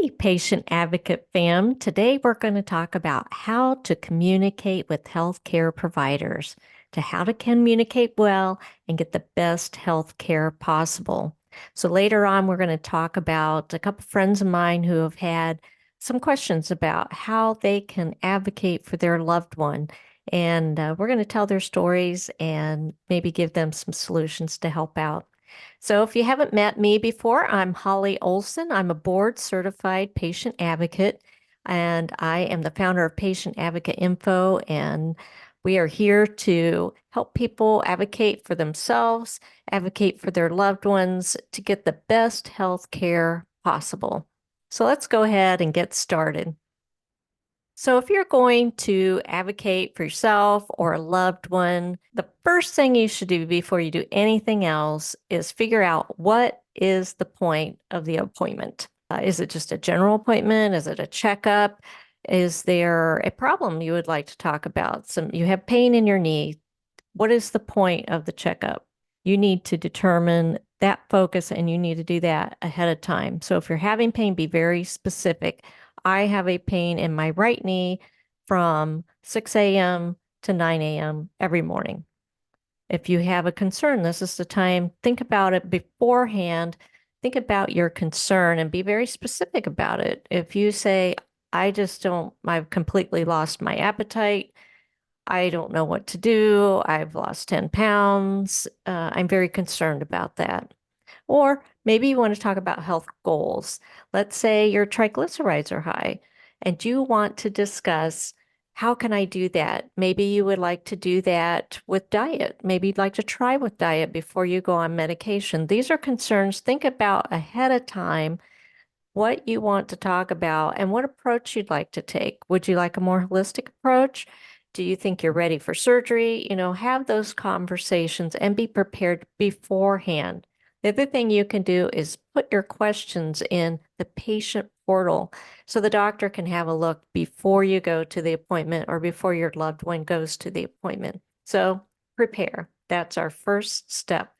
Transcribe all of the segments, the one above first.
Hey, patient advocate fam. Today we're going to talk about how to communicate with healthcare providers, to how to communicate well and get the best healthcare possible. So later on, we're going to talk about a couple friends of mine who have had some questions about how they can advocate for their loved one. And we're going to tell their stories and maybe give them some solutions to help out. So, if you haven't met me before, I'm Holly Olson. I'm a board certified patient advocate, and I am the founder of Patient Advocate Info. And we are here to help people advocate for themselves, advocate for their loved ones to get the best health care possible. So, let's go ahead and get started. So, if you're going to advocate for yourself or a loved one, the first thing you should do before you do anything else is figure out what is the point of the appointment. Is it just a general appointment? Is it a checkup? Is there a problem you would like to talk about? You have pain in your knee. What is the point of the checkup? You need to determine that focus and you need to do that ahead of time. So if you're having pain, be very specific. I have a pain in my right knee from 6 a.m. to 9 a.m. every morning. If you have a concern, this is the time. Think about it beforehand. Think about your concern and be very specific about it. If you say, I've completely lost my appetite. I don't know what to do. I've lost 10 pounds. I'm very concerned about that. Or maybe you want to talk about health goals. Let's say your triglycerides are high and you want to discuss how can I do that? Maybe you would like to do that with diet. Maybe you'd like to try with diet before you go on medication. These are concerns. Think about ahead of time what you want to talk about and what approach you'd like to take. Would you like a more holistic approach? Do you think you're ready for surgery? Have those conversations and be prepared beforehand. The other thing you can do is put your questions in the patient portal so the doctor can have a look before you go to the appointment or before your loved one goes to the appointment. So prepare. That's our first step.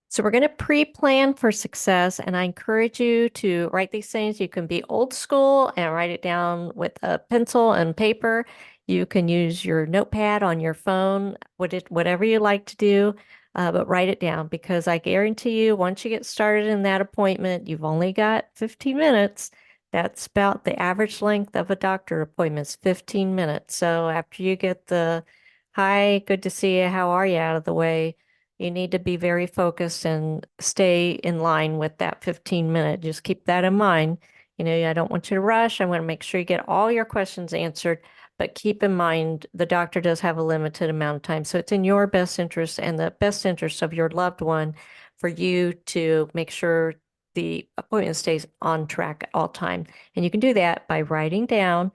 So we're going to pre-plan for success, and I encourage you to write these things. You can be old school and write it down with a pencil and paper. You can use your notepad on your phone, whatever you like to do, but write it down because I guarantee you, once you get started in that appointment, you've only got 15 minutes. That's about the average length of a doctor appointment is 15 minutes. So after you get the hi, good to see you, how are you out of the way, you need to be very focused and stay in line with that 15-minute. Just keep that in mind. I don't want you to rush. I want to make sure you get all your questions answered, but keep in mind the doctor does have a limited amount of time. So it's in your best interest and the best interest of your loved one for you to make sure the appointment stays on track at all time. And you can do that by writing down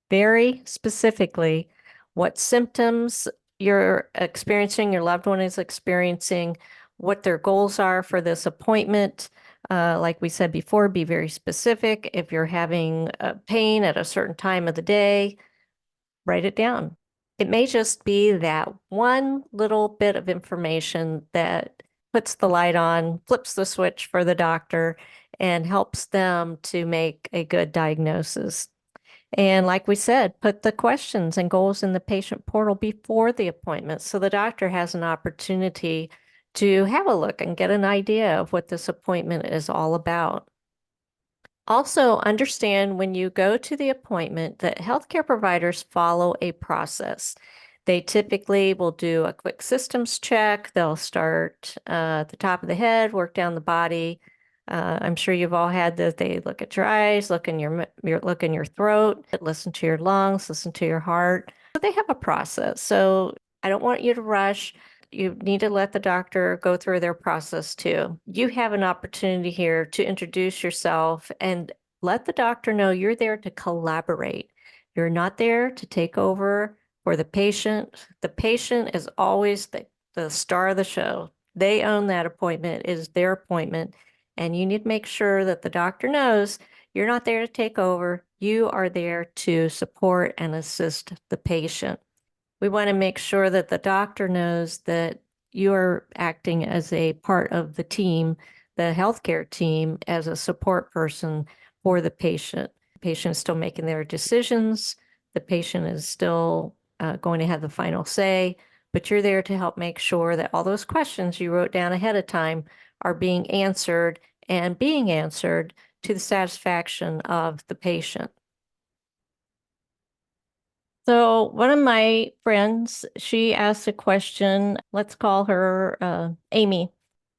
very specifically what symptoms you're experiencing, your loved one is experiencing, what their goals are for this appointment. Like we said before, be very specific. If you're having pain at a certain time of the day, write it down. It may just be that one little bit of information that puts the light on, flips the switch for the doctor, and helps them to make a good diagnosis. And like we said, put the questions and goals in the patient portal before the appointment so the doctor has an opportunity to have a look and get an idea of what this appointment is all about. Also, understand when you go to the appointment that healthcare providers follow a process. They typically will do a quick systems check. They'll start at the top of the head, work down the body. I'm sure you've all had that. They look at your eyes, look in your throat, listen to your lungs, listen to your heart. So they have a process. So I don't want you to rush. You need to let the doctor go through their process too. You have an opportunity here to introduce yourself and let the doctor know you're there to collaborate. You're not there to take over for the patient. The patient is always the star of the show. They own that appointment. It is their appointment. And you need to make sure that the doctor knows you're not there to take over. You are there to support and assist the patient. We want to make sure that the doctor knows that you're acting as a part of the team the healthcare team as a support person for the patient. The patient is still making their decisions. The patient is still going to have the final say, but you're there to help make sure that all those questions you wrote down ahead of time are being answered and being answered to the satisfaction of the patient. So one of my friends, she asked a question. Let's call her Amy.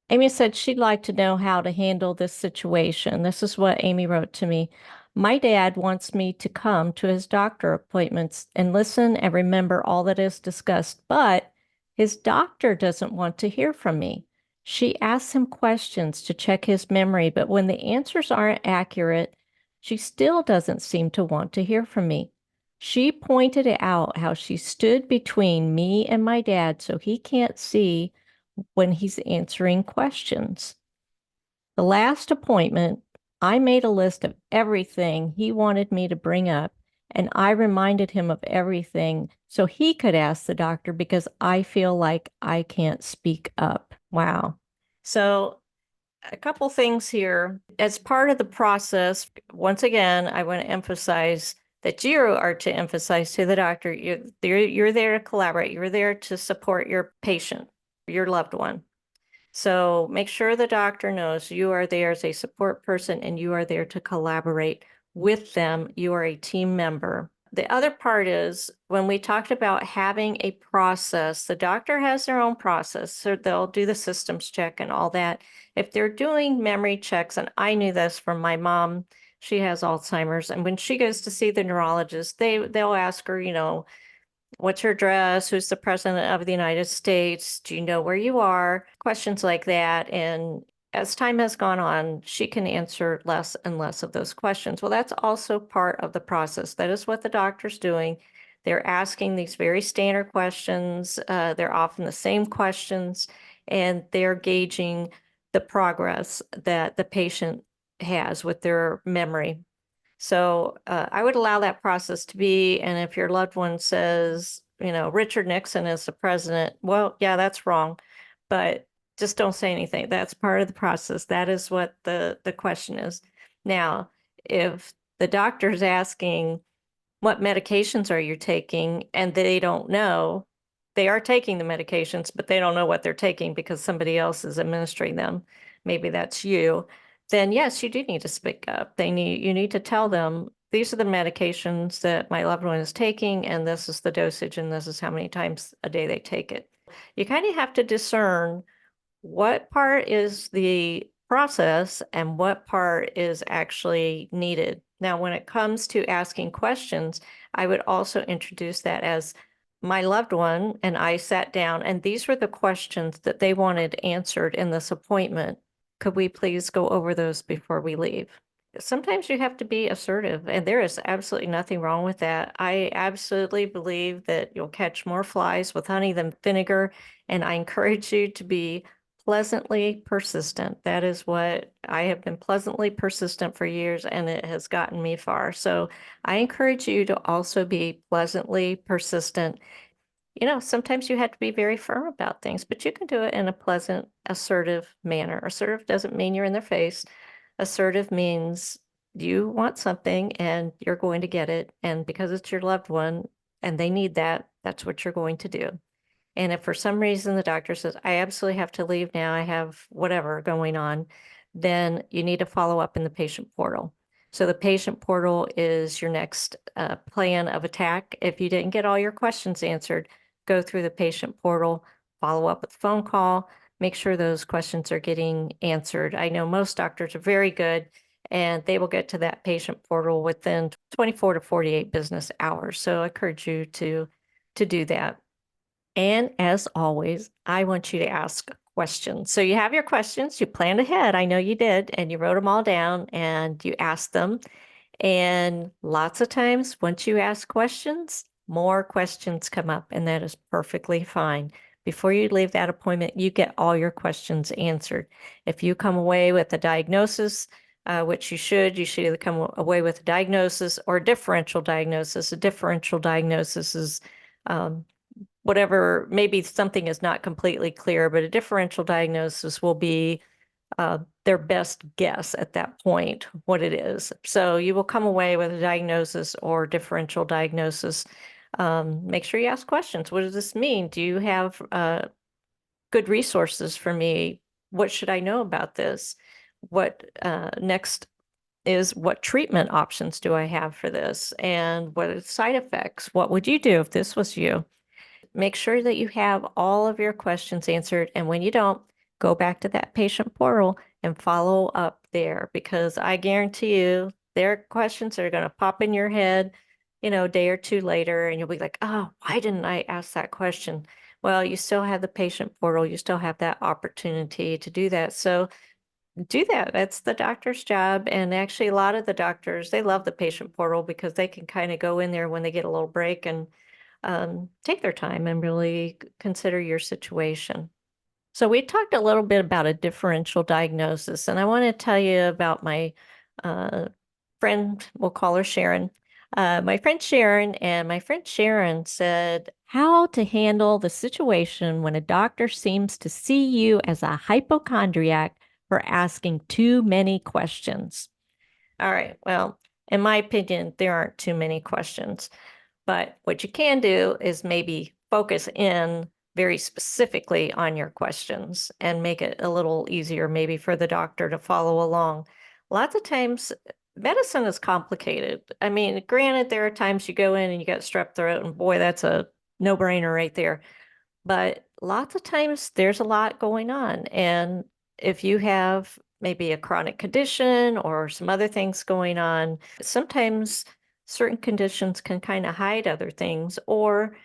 Amy said she'd like to know how to handle this situation. This is what Amy wrote to me. My dad wants me to come to his doctor appointments and listen and remember all that is discussed, but his doctor doesn't want to hear from me. She asks him questions to check his memory, but when the answers aren't accurate, she still doesn't seem to want to hear from me. She pointed out how she stood between me and my dad so he can't see when he's answering questions. The last appointment, I made a list of everything he wanted me to bring up, and I reminded him of everything so he could ask the doctor because I feel like I can't speak up. Wow. So, a couple things here. As part of the process, once again, I want to emphasize that you are to emphasize to the doctor, you're there to collaborate. You're there to support your patient, your loved one. So make sure the doctor knows you are there as a support person and you are there to collaborate with them. You are a team member. The other part is when we talked about having a process, the doctor has their own process. So they'll do the systems check and all that. If they're doing memory checks, and I knew this from my mom, she has Alzheimer's. And when she goes to see the neurologist, they'll ask her, what's your address? Who's the president of the United States? Do you know where you are? Questions like that. And as time has gone on, she can answer less and less of those questions. Well, that's also part of the process. That is what the doctor's doing. They're asking these very standard questions. They're often the same questions, and they're gauging the progress that the patient has with their memory. So I would allow that process to be. And if your loved one says, Richard Nixon is the president, well, yeah, that's wrong. But just don't say anything. That's part of the process. That is what the question is. Now, if the doctor's asking, what medications are you taking? And they don't know, they are taking the medications, but they don't know what they're taking because somebody else is administering them. Maybe that's you. Then yes, you do need to speak up. You need to tell them these are the medications that my loved one is taking, and this is the dosage, and this is how many times a day they take it. You kind of have to discern what part is the process and what part is actually needed. Now, when it comes to asking questions, I would also introduce that as my loved one and I sat down, and these were the questions that they wanted answered in this appointment. Could we please go over those before we leave? Sometimes you have to be assertive, and there is absolutely nothing wrong with that. I absolutely believe that you'll catch more flies with honey than vinegar, and I encourage you to be pleasantly persistent. That is what I have been, pleasantly persistent for years, and it has gotten me far. So I encourage you to also be pleasantly persistent. Sometimes you have to be very firm about things, but you can do it in a pleasant, assertive manner. Assertive doesn't mean you're in their face. Assertive means you want something and you're going to get it. And because it's your loved one and they need that, that's what you're going to do. And if for some reason the doctor says, I absolutely have to leave now, I have whatever going on, then you need to follow up in the patient portal. So the patient portal is your next plan of attack. If you didn't get all your questions answered, go through the patient portal, follow up with a phone call, make sure those questions are getting answered. I know most doctors are very good and they will get to that patient portal within 24 to 48 business hours. So I encourage you to do that. And as always, I want you to ask questions. So you have your questions, you planned ahead. I know you did, and you wrote them all down and you asked them. And lots of times, once you ask questions, more questions come up, and that is perfectly fine. Before you leave that appointment, you get all your questions answered. If you come away with a diagnosis, which you should either come away with a diagnosis or a differential diagnosis. A differential diagnosis is whatever, maybe something is not completely clear, but a differential diagnosis will be their best guess at that point what it is. So you will come away with a diagnosis or differential diagnosis. Make sure you ask questions. What does this mean? Do you have good resources for me? What should I know about this? What next is what treatment options do I have for this? And what are the side effects? What would you do if this was you? Make sure that you have all of your questions answered. And when you don't, go back to that patient portal and follow up there, because I guarantee you their questions are going to pop in your head, a day or two later, and you'll be like, oh, why didn't I ask that question? Well, you still have the patient portal. You still have that opportunity to do that. So do that. That's the doctor's job. And actually, a lot of the doctors, they love the patient portal because they can kind of go in there when they get a little break and take their time and really consider your situation. So we talked a little bit about a differential diagnosis, and I want to tell you about my uh, friend, we'll call her Sharon. My friend Sharon, and my friend Sharon said how to handle the situation when a doctor seems to see you as a hypochondriac for asking too many questions. All right, well, in my opinion, there aren't too many questions. But what you can do is maybe focus in very specifically on your questions and make it a little easier maybe for the doctor to follow along. Lots of times, medicine is complicated. I mean, granted, there are times you go in and you got strep throat, and boy, that's a no-brainer right there. But lots of times there's a lot going on. And if you have maybe a chronic condition or some other things going on, sometimes certain conditions can kind of hide other things, or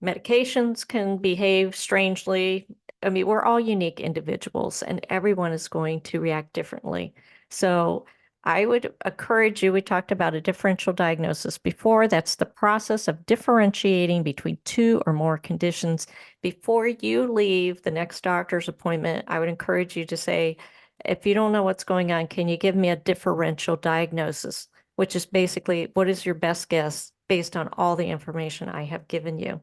medications can behave strangely. I mean, we're all unique individuals and everyone is going to react differently. So I would encourage you, we talked about a differential diagnosis before. That's the process of differentiating between two or more conditions. Before you leave the next doctor's appointment, I would encourage you to say, if you don't know what's going on, can you give me a differential diagnosis, which is basically what is your best guess based on all the information I have given you.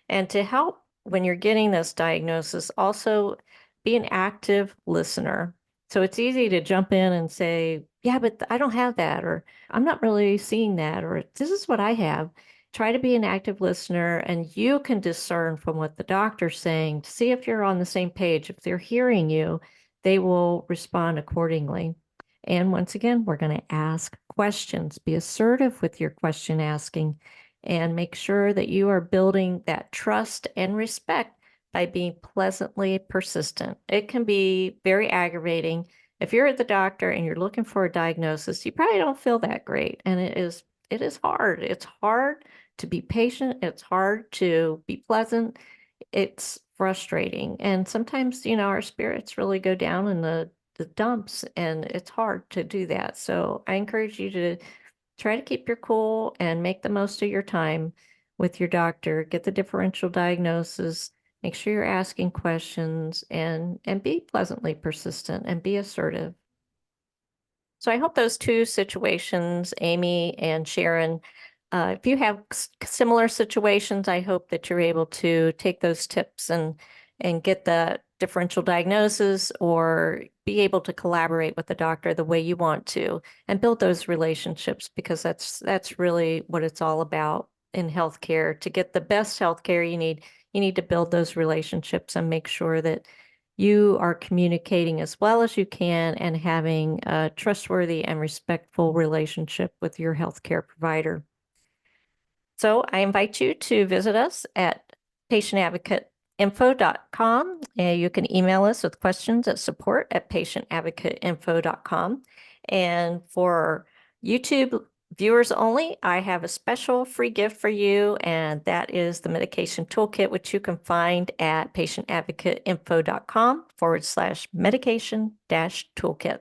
And to help when you're getting this diagnosis, also be an active listener. So it's easy to jump in and say, yeah, but I don't have that, or I'm not really seeing that, or this is what I have. Try to be an active listener, and you can discern from what the doctor's saying to see if you're on the same page. If they're hearing you, they will respond accordingly. And once again, we're going to ask questions. Be assertive with your question asking and make sure that you are building that trust and respect by being pleasantly persistent. It can be very aggravating. If you're at the doctor and you're looking for a diagnosis, you probably don't feel that great. And it is hard. It's hard to be patient. It's hard to be pleasant. It's frustrating. And sometimes, our spirits really go down in the dumps, and it's hard to do that. So I encourage you to try to keep your cool and make the most of your time with your doctor. Get the differential diagnosis. Make sure you're asking questions and be pleasantly persistent and be assertive. So I hope those two situations, Amy and Sharon, if you have similar situations, I hope that you're able to take those tips and get the differential diagnosis or be able to collaborate with the doctor the way you want to and build those relationships, because that's really what it's all about in healthcare. To get the best healthcare you need to build those relationships and make sure that you are communicating as well as you can and having a trustworthy and respectful relationship with your healthcare provider. So I invite you to visit us at patientadvocateinfo.com. You can email us with questions at support@patientadvocateinfo.com. And for YouTube viewers only, I have a special free gift for you, and that is the medication toolkit, which you can find at patientadvocateinfo.com/medication-toolkit.